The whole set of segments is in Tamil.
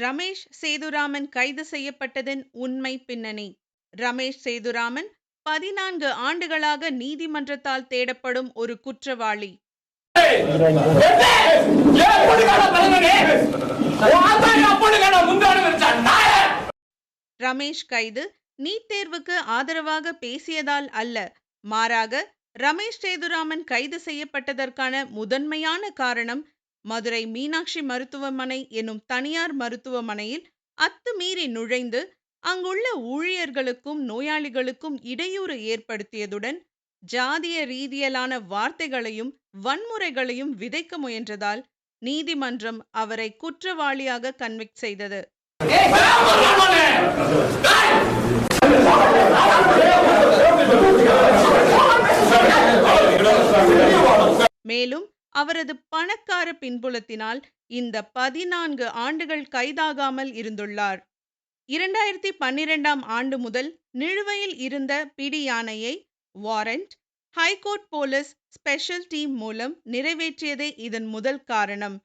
ரமேஷ் சேதுராமன் கைது செய்யப்பட்டதன் உண்மை பின்னணி. ரமேஷ் சேதுராமன் 14 ஆண்டுகளாக நீதிமன்றத்தால் தேடப்படும் ஒரு குற்றவாளி. ரமேஷ் கைது நீட் தேர்வுக்கு ஆதரவாக பேசியதால் அல்ல, மாறாக ரமேஷ் சேதுராமன் கைது செய்யப்பட்டதற்கான முதன்மையான காரணம் மதுரை மீனாட்சி மருத்துவமனை எனும் தனியார் மருத்துவமனையில் அத்துமீறி நுழைந்து அங்குள்ள ஊழியர்களுக்கும் நோயாளிகளுக்கும் இடையூறு ஏற்படுத்தியதுடன் ஜாதிய ரீதியிலான வார்த்தைகளையும் வன்முறைகளையும் விதைக்க முயன்றதால் நீதிமன்றம் அவரை குற்றவாளியாக கன்விக்ட் செய்தது. மேலும் அவரது பணக்கார பின்புலத்தினால் இந்த 14 ஆண்டுகள் கைதாகாமல் இருந்துள்ளார். 2012ஆம் ஆண்டு முதல் நிலுவையில் இருந்த பிடியாணையை warrant high court police special team மூலம் நிறைவேற்றியதே இதன் முதல் காரணம்.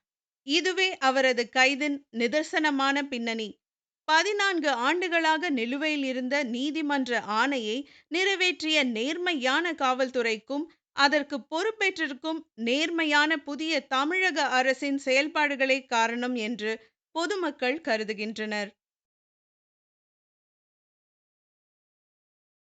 இதுவே அவரது கைதின் நிதர்சனமான பின்னணி. 14 ஆண்டுகளாக நிலுவையில் இருந்த நீதிமன்ற ஆணையை நிறைவேற்றிய நேர்மையான காவல்துறைக்கும் அதற்கு பொறுப்பேற்றிருக்கும் நேர்மையான புதிய தமிழக அரசின் செயல்பாடுகளே காரணம் என்று பொதுமக்கள் கருதுகின்றனர்.